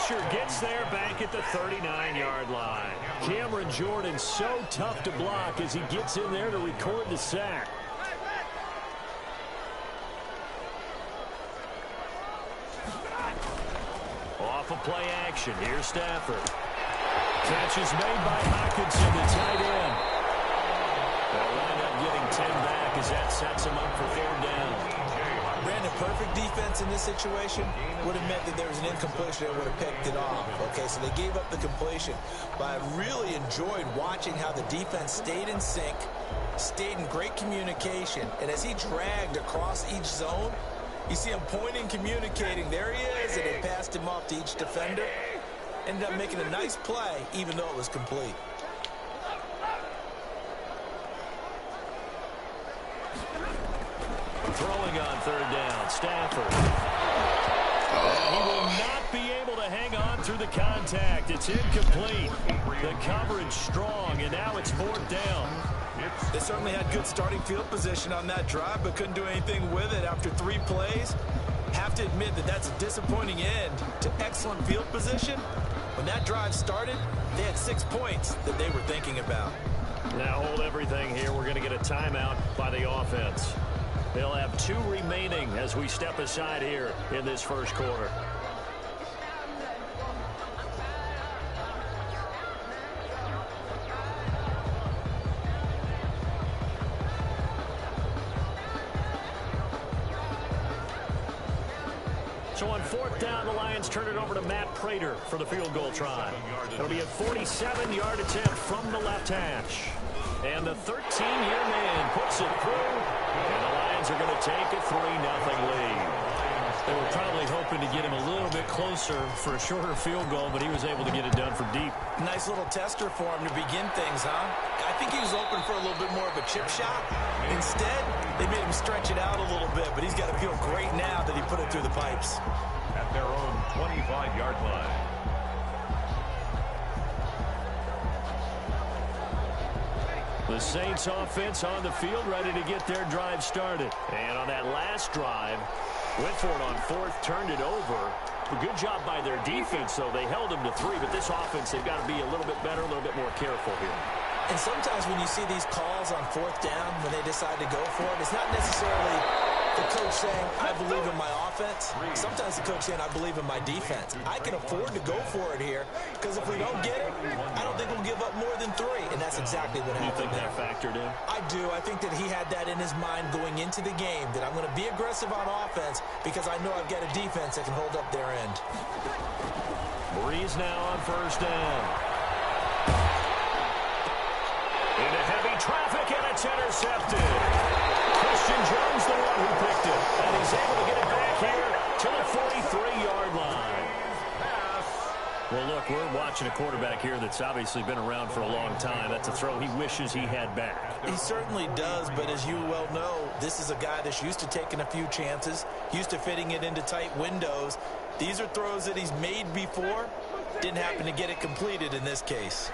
pressure, gets there back at the 39-yard line. Cameron Jordan so tough to block as he gets in there to record the sack. Off of play action, here's Stafford. Catch is made by Hockenson, the tight end. They'll wind up getting 10 back as that sets them up for third down. Brandon, perfect defense in this situation would have meant that there was an incompletion that would have picked it off. Okay, so they gave up the completion. But I really enjoyed watching how the defense stayed in sync, stayed in great communication. And as he dragged across each zone, you see him pointing, communicating. There he is, and they passed him off to each defender. Ended up making a nice play, even though it was complete. Throwing on third down, Stafford. He will not be able to hang on through the contact. It's incomplete. The coverage strong, and now it's fourth down. They certainly had good starting field position on that drive, but couldn't do anything with it after 3 plays. Have to admit that that's a disappointing end to excellent field position. When that drive started, they had 6 points that they were thinking about. Now hold everything here. We're going to get a timeout by the offense. They'll have 2 remaining as we step aside here in this first quarter. So on fourth down, the Lions turn it over to Matt Prater for the field goal try. It'll be a 47-yard attempt from the left hash. And the 13-year man puts it through. And the Lions are going to take a 3-0 lead. They were probably hoping to get him a little bit closer for a shorter field goal, but he was able to get it done from deep. Nice little tester for him to begin things, huh? I think he was open for a little bit more of a chip shot. Instead, they made him stretch it out a little bit, but he's got to feel great now that he put it through the pipes. At their own 25-yard line. The Saints offense on the field, ready to get their drive started. And on that last drive, went for it on fourth, turned it over. A good job by their defense, though. They held them to 3, but this offense, they've got to be a little bit better, a little bit more careful here. And sometimes when you see these calls on fourth down, when they decide to go for it, it's not necessarily the coach saying, I believe in my offense. Sometimes the coach saying, I believe in my defense. I can afford to go for it here, because if we don't get it, I don't think we'll give up more than 3. And that's exactly what happened. You think that factored in? I do. I think that he had that in his mind going into the game, that I'm going to be aggressive on offense because I know I've got a defense that can hold up their end. Breeze now on first down. Into heavy traffic, and it's intercepted. Christian Jones, the one who picked it. And he's able to get it back here to the 43-yard line. Well, look, we're watching a quarterback here that's obviously been around for a long time. That's a throw he wishes he had back. He certainly does, but as you well know, this is a guy that's used to taking a few chances, used to fitting it into tight windows. These are throws that he's made before. Didn't happen to get it completed in this case.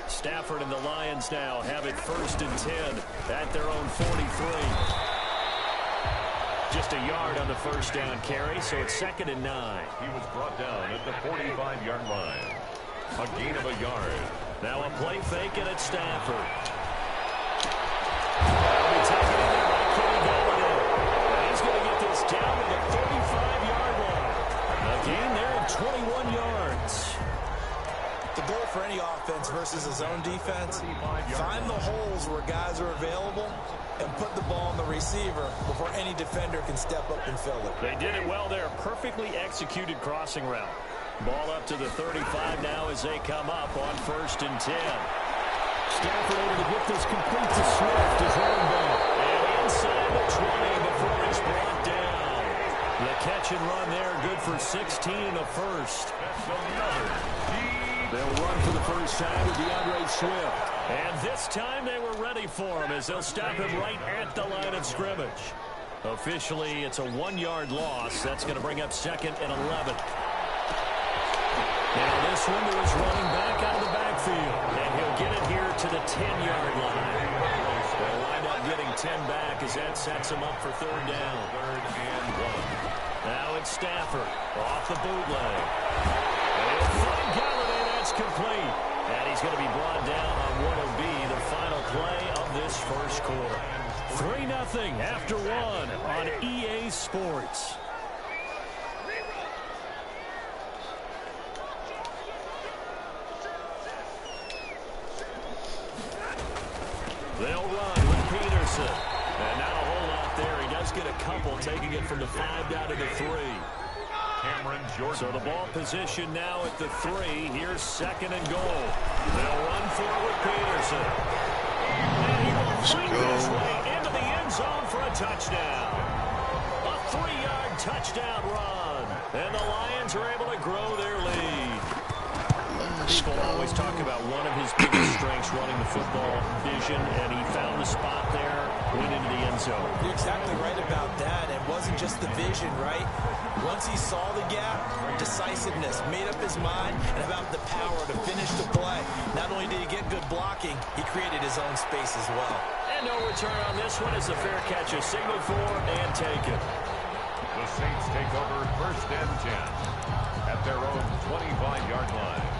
Stafford and the Lions now have it 1st and 10 at their own 43. Just a yard on the first down carry, so it's 2nd and 9. He was brought down at the 45-yard line. A gain of a yard. Now a play fake, and it's Stafford. He'll be taken in there by Kenny Galladay. And he's going to get this down to the 35-yard line. A gain there of 21 yards. The goal for any offense versus a zone defense, find the holes where guys are available and put the ball on the receiver before any defender can step up and fill it. They did it well there. Perfectly executed crossing route. Ball up to the 35 now as they come up on 1st and 10. Stafford able to get this complete to Swift as running back. And inside the 20 before he's brought down. The catch and run there, good for 16 and a first. They'll run for the first time with DeAndre Swift. And this time they were ready for him as they'll stop him right at the line of scrimmage. Officially, it's a 1-yard loss. That's going to bring up 2nd and 11. Now this one to his running back out of the backfield. And he'll get it here to the 10-yard line. They'll wind up getting 10 back as that sets him up for 3rd down. 3rd and 1. Now it's Stafford off the bootleg. find Galladay. That's complete. And he's going to be brought down on what will be the final play of this first quarter. 3-0 after one on EA Sports. They'll run with Peterson. And not a whole lot there. He does get a couple, taking it from the 5 down to the 3. So the ball position now at the 3. Here's second and goal. They'll run for it with Peterson. And he will find his way into the end zone for a touchdown. A 3-yard touchdown run. And the Lions are able to grow their lead. People always talk about one of his biggest strengths running the football, vision, and he found the spot there, went into the end zone. You're exactly right about that. It wasn't just the vision, right? Once he saw the gap, decisiveness, made up his mind, and about the power to finish the play. Not only did he get good blocking, he created his own space as well. And no return on this one as the fair catch is signaled for and taken. The Saints take over 1st and 10 at their own 25-yard line.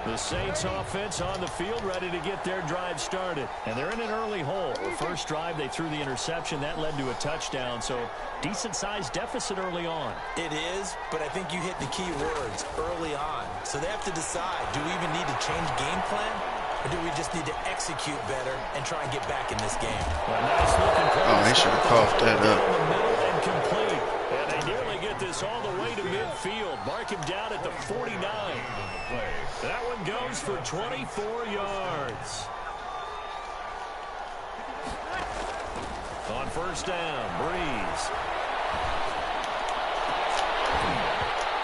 The Saints offense on the field, ready to get their drive started. And they're in an early hole. The first drive, they threw the interception. That led to a touchdown, so decent-sized deficit early on. It is, but I think you hit the key words, early on. So they have to decide, do we even need to change game plan? Or do we just need to execute better and try and get back in this game? Oh, they should have coughed that up. And complete. And they nearly get this all the way to midfield. Mark him down at the 49. That one goes for 24 yards. On first down, Breeze.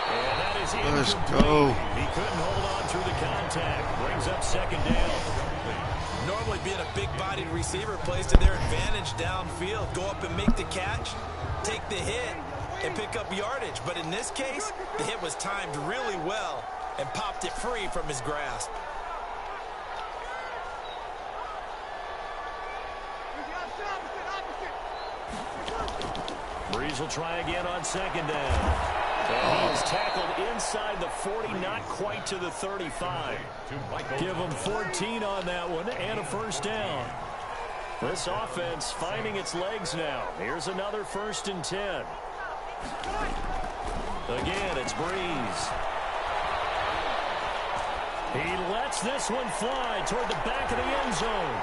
And that is incomplete. Let's go. He couldn't hold on through the contact. Brings up second down. Normally being a big-bodied receiver plays to their advantage downfield. Go up and make the catch, take the hit, and pick up yardage. But in this case, the hit was timed really well and popped it free from his grasp. Breeze will try again on second down. And he is tackled inside the 40, not quite to the 35. Give him 14 on that one and a first down. This offense finding its legs now. Here's another 1st and 10. Again, it's Breeze. He lets this one fly toward the back of the end zone.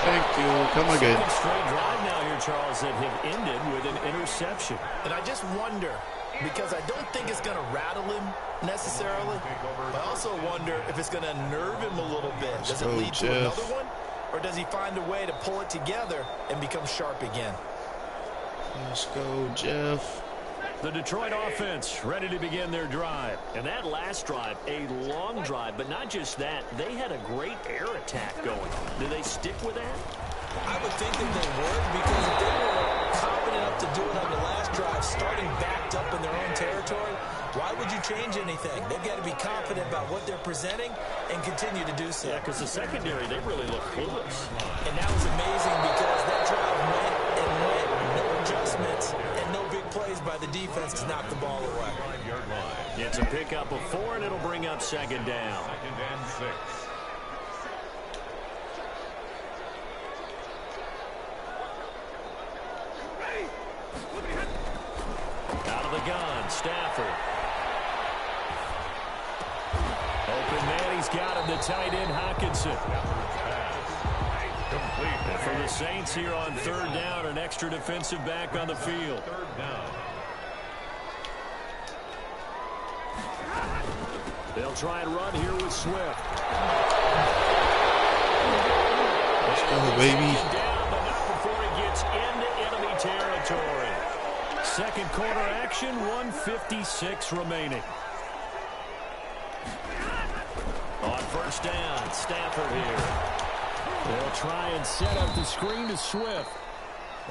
Thank you. Come again. Second straight drive now here, Charles, that have ended with an interception. And I just wonder, because I don't think it's going to rattle him necessarily, but I also wonder if it's going to nerve him a little bit. Does it lead to another one? Or does he find a way to pull it together and become sharp again? Let's go, Jeff. The Detroit offense ready to begin their drive. And that last drive, a long drive, but not just that. They had a great air attack going. Do they stick with that? I would think that they would, because if they were confident enough to do it on the last drive, starting backed up in their own territory, why would you change anything? They've got to be confident about what they're presenting and continue to do so. Yeah, because the secondary, they really look clueless. And that was amazing because that drive went and went, no adjustments, and no big plays by the defense to knock the ball away. It's a pickup of 4, and it'll bring up second down. 2nd and 6. Out of the gun, Stafford. Open man, he's got him, the tight end, Hockenson. And for the Saints here on 3rd down, an extra defensive back on the field. 3rd down. They'll try and run here with Swift. Let's go, baby. Down, but not before he gets into enemy territory. Second quarter action, 1:56 remaining. On first down, Stafford here. They'll try and set up the screen to Swift.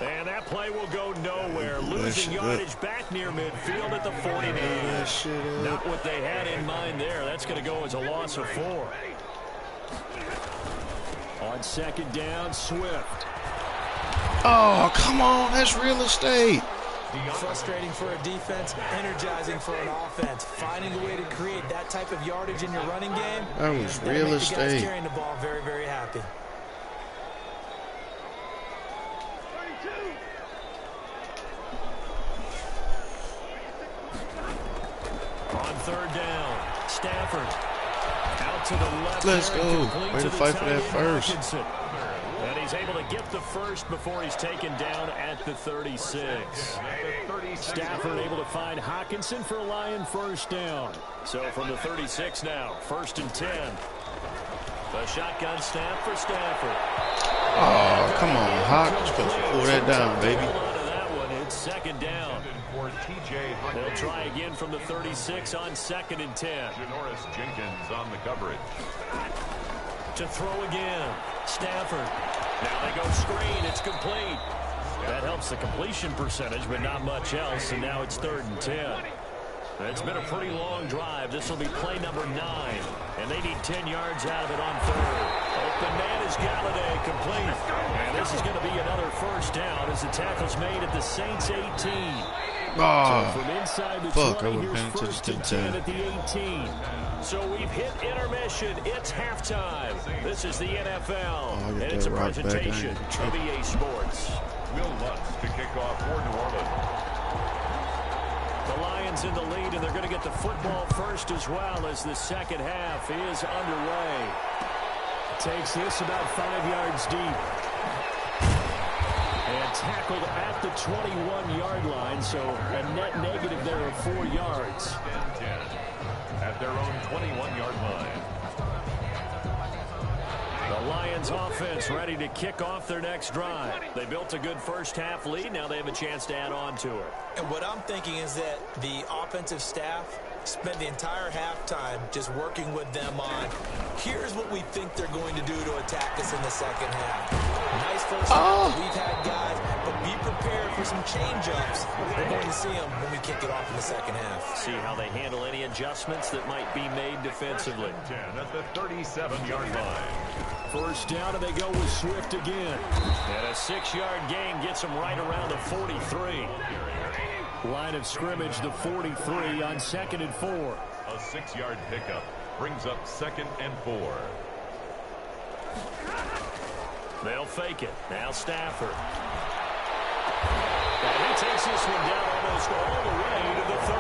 And that play will go nowhere. Losing yardage back near midfield at the 49. Not what they had in mind there. That's going to go as a loss of 4. On second down, Swift. Oh, come on. That's real estate. Frustrating for a defense, energizing for an offense. Finding a way to create that type of yardage in your running game. That was real estate. The guys carrying the ball very, very happy. On third down, Stafford out to the left. Let's go. Way to fight for that first. And he's able to get the first before he's taken down at the 36. Stafford able to find Hockenson for a Lion first down. So from the 36 now, 1st and 10. The shotgun snap for Stafford. Oh, come on, Hawk. You're supposed to pull that down, baby. That one, it's 2nd down. They'll try again from the 36 on 2nd and 10. Janoris Jenkins on the coverage. To throw again, Stafford. Now they go screen, it's complete. That helps the completion percentage, but not much else, and now it's 3rd and 10. It's been a pretty long drive. This will be play number 9, and they need 10 yards out of it on 3rd. Open man is Galladay, complete. And this is going to be another first down as the tackle's made at the Saints 18. Oh, so from inside the fuck, 20, I would here's pay 1st and 10 at the 18. So we've hit intermission. It's halftime. This is the NFL, and it's a presentation of EA Sports. Will Lutz to kick off for New Orleans. The Lions in the lead, and they're going to get the football first as well as the second half is underway. Takes this about 5 yards deep. And tackled at the 21-yard line, so a net negative there of 4 yards. 10 at their own 21-yard line. The Lions offense ready to kick off their next drive. They built a good first half lead. Now they have a chance to add on to it. And what I'm thinking is that the offensive staff spent the entire halftime just working with them on, here's what we think they're going to do to attack us in the second half. Nice first half. We've had guys, but be prepared for some change-ups. We're going to see them when we kick it off in the second half. See how they handle any adjustments that might be made defensively. 10 at the 37-yard line. First down, and they go with Swift again. And a 6-yard gain gets them right around the 43. Line of scrimmage, the 43 on 2nd and 4. A 6-yard pickup brings up 2nd and 4. They'll fake it. Now Stafford. And he takes this one down almost all the way to the 30.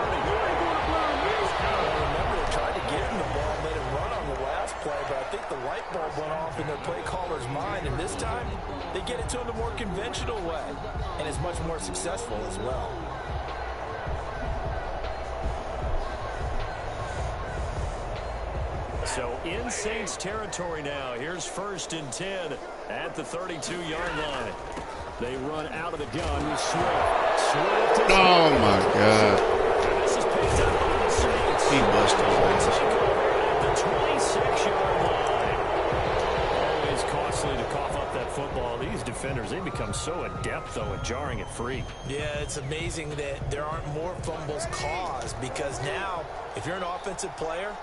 Remember, they tried to get him the ball, let him run on the last play, but I think the light bulb went off in their play caller's mind, and this time they get it to him the more conventional way, and it's much more successful as well. So in Saints territory now. Here's 1st and 10 at the 32-yard line. They run out of the gun with Swift. Oh, my God. And this is picked up by the Saints. He busted his ass. At the 26-yard line. Always costly to cough up that football. These defenders, they become so adept, though, at jarring it free. Yeah, it's amazing that there aren't more fumbles caused, because now, if you're an offensive player,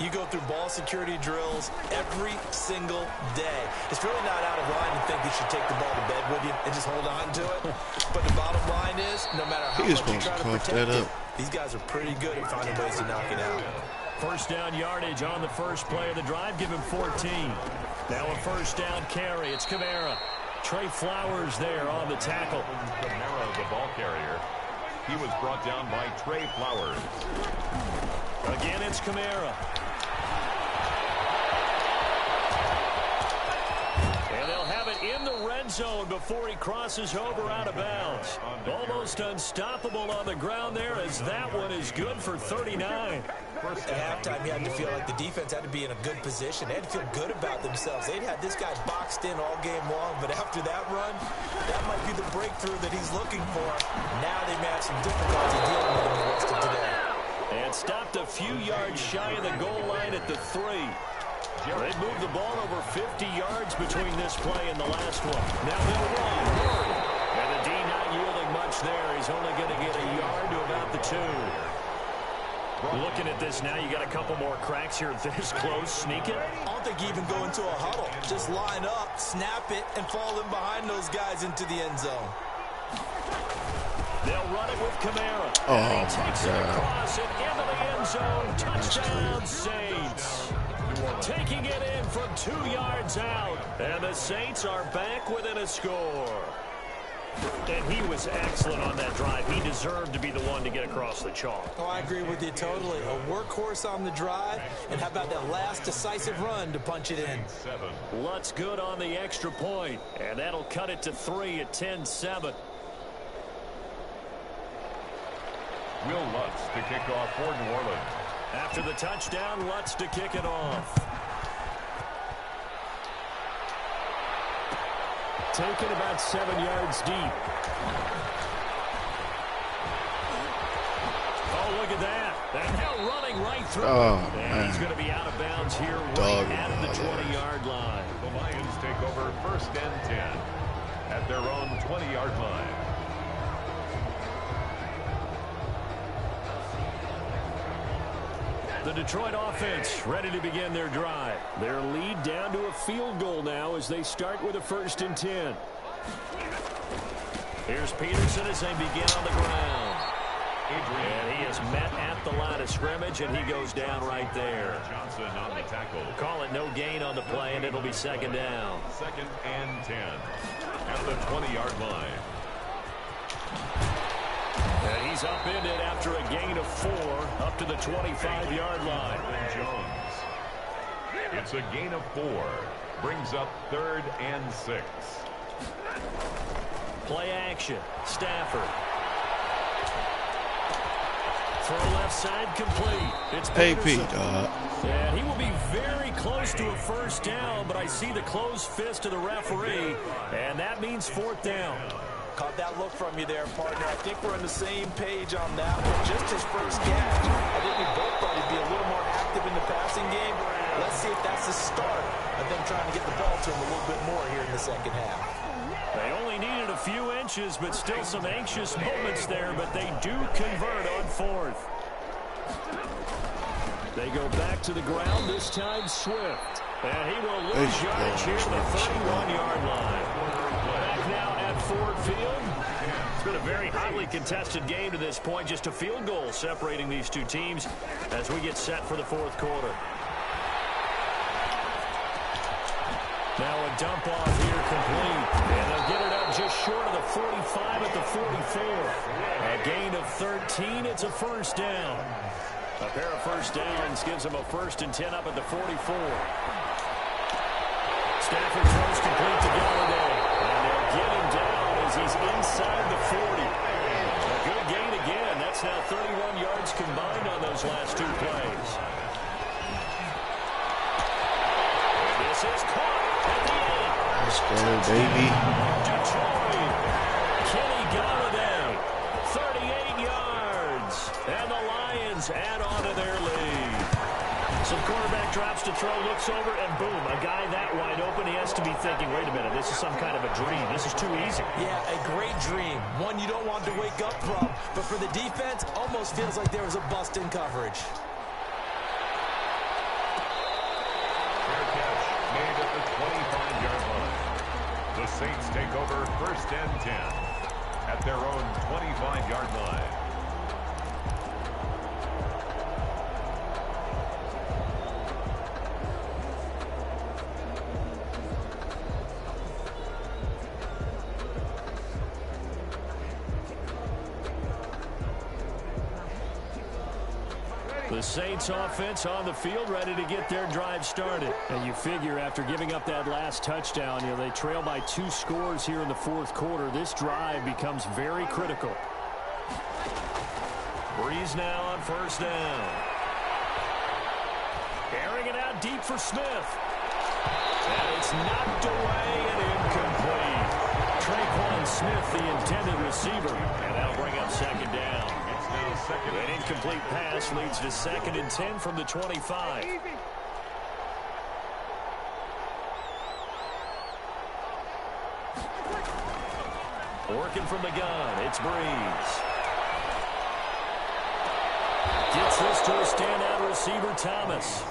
you go through ball security drills every single day. It's really not out of line to think you should take the ball to bed with you and just hold on to it. But the bottom line is, no matter how much you try to protect it, these guys are pretty good at finding ways to knock it out. First down yardage on the first play of the drive. Give him 14. Now a first down carry. It's Kamara. Trey Flowers there on the tackle. Kamara, the ball carrier. He was brought down by Trey Flowers. Again, it's Kamara. And they'll have it in the red zone before he crosses over out of bounds. Almost unstoppable on the ground there, as that one is good for 39. At halftime, you had to feel like the defense had to be in a good position. They had to feel good about themselves. They'd had this guy boxed in all game long, but after that run, that might be the breakthrough that he's looking for. Now they may have some difficulty dealing with him the rest of today. And stopped a few yards shy of the goal line at the 3. They've moved the ball over 50 yards between this play and the last one. Now they'll run. And the D not yielding much there. He's only going to get a yard to about the 2. Looking at this now, you got a couple more cracks here this close. Sneak it. I don't think you even go into a huddle. Just line up, snap it, and fall in behind those guys into the end zone. They'll run it with Kamara. Oh, and he my takes it God. across and into the end zone. Touchdown, Saints. Taking it in from 2 yards out. And the Saints are back within a score. And he was excellent on that drive. He deserved to be the one to get across the chalk. Oh, I agree with you totally. A workhorse on the drive, and how about that last decisive run to punch it in? Lutz good on the extra point, and that'll cut it to 3 at 10-7. Will Lutz to kick off for New Orleans. After the touchdown, Lutz to kick it off. Taken about 7 yards deep. Oh, look at that. And now running right through. Oh, and man. he's going to be out of bounds here Dog right at the 20-yard line. The Lions take over 1st and 10 at their own 20-yard line. The Detroit offense ready to begin their drive. Their lead down to a field goal now as they start with a 1st and 10. Here's Peterson as they begin on the ground. And he is met at the line of scrimmage, and he goes down right there. Johnson on the tackle. Call it no gain on the play, and it'll be 2nd down. 2nd and 10 at the 20-yard line. And he's upended after a gain of 4 up to the 25-yard line. Jones. It's a gain of 4. Brings up 3rd and 6. Play action. Stafford. Throw left side complete. It's Peterson. AP, dog. And he will be very close to a 1st down, but I see the closed fist of the referee, and that means 4th down. Caught that look from you there, partner. I think we're on the same page on that one. Just his first catch. I think we both thought he'd be a little more active in the passing game. Let's see if that's the start of them trying to get the ball to him a little bit more here in the 2nd half. They only needed a few inches, but still some anxious moments there, but they do convert on 4th. They go back to the ground, this time Swift. And he will lose yardage here to the 31-yard line. Back now at Ford Field. It's been a very hotly contested game to this point. Just a field goal separating these two teams as we get set for the 4th quarter. Now a dump off here complete. And they'll get it up just short of the 45 at the 44. A gain of 13. It's a 1st down. A pair of 1st downs gives them a 1st and 10 up at the 44. Stafford throws complete to Galladay. And they'll get him down as he's inside the 40. A good gain again. That's now 31 yards combined on those last 2 plays. And this is caught at the end. Let's go, baby. Detroit. Kenny Galladay. 38 yards. And the Lions add on to their lead. Some quarterback drops to throw, looks over, and boom, a guy that wide open, he has to be thinking, wait a minute, this is some kind of a dream. This is too easy. Yeah, a great dream. One you don't want to wake up from. But for the defense, almost feels like there was a bust in coverage. Fair catch made at the 25-yard line. The Saints take over 1st and 10 at their own 25-yard line. The Saints offense on the field ready to get their drive started. And you figure after giving up that last touchdown, they trail by 2 scores here in the 4th quarter. This drive becomes very critical. Breeze now on 1st down. Airing it out deep for Smith. And it's knocked away and incomplete. Traquan Smith, the intended receiver. And that'll bring up 2nd down. An incomplete pass leads to 2nd and 10 from the 25. Working from the gun, it's Breeze. Gets this to a standout receiver, Thomas.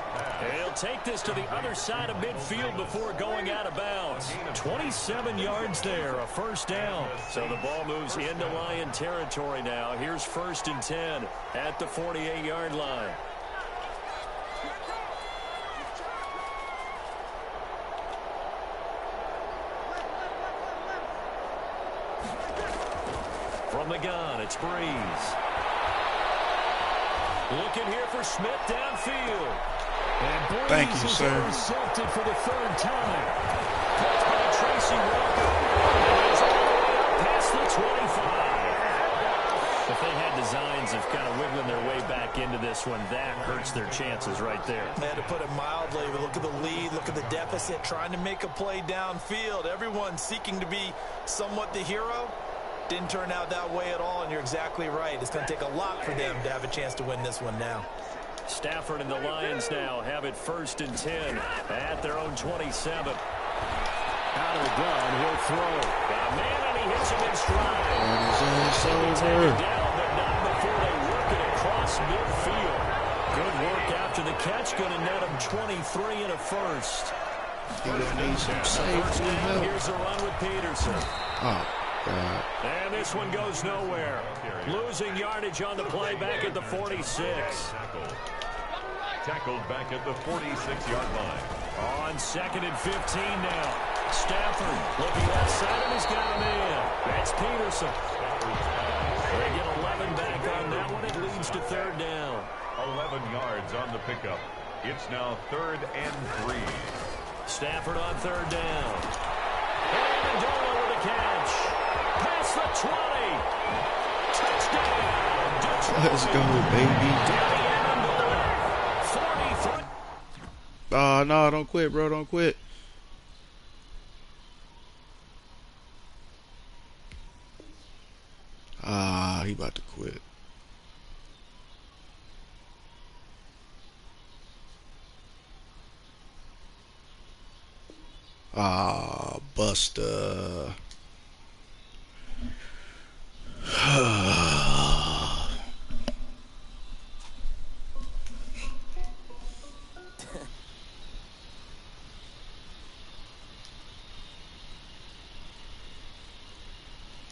He'll take this to the other side of midfield before going out of bounds. 27 yards there, a first down. So the ball moves into Lion territory now. Here's 1st and 10 at the 48-yard line. From the gun, it's Breeze. Looking here for Smith downfield. And Breeze Thank you, is sir. intercepted for the 3rd time. Caught by Tracy Walker. And he's all the way up past the 25. If they had designs of kind of wiggling their way back into this one, that hurts their chances right there. They had to put it mildly, but look at the lead, look at the deficit, trying to make a play downfield. Everyone seeking to be somewhat the hero. Didn't turn out that way at all, and you're exactly right. It's going to take a lot for them to have a chance to win this one now. Stafford and the Lions now have it 1st and 10 at their own 27. Out of the gun, he'll throw. Got a man, and he hits him in stride. It's Take over. it down, but not before they work it across midfield. Good work after the catch. Going to net him 23 and a first. You're going to need some First safety down, help. here's a run with Peterson. Oh, God. And this one goes nowhere. Losing yardage on the play back at the 46. Tackled back at the 46-yard line. On 2nd and 15 now. Stafford looking left side of his got a man. That's Peterson. They get 11 back on that one. It leads to 3rd down. 11 yards on the pickup. It's now 3rd and 3. Stafford on 3rd down. And Amendola with a catch. Past the 20. Touchdown. Detroit. Let's go, baby. Danny Amendola. 43. No, don't quit, bro. Don't quit. He about to quit. Buster.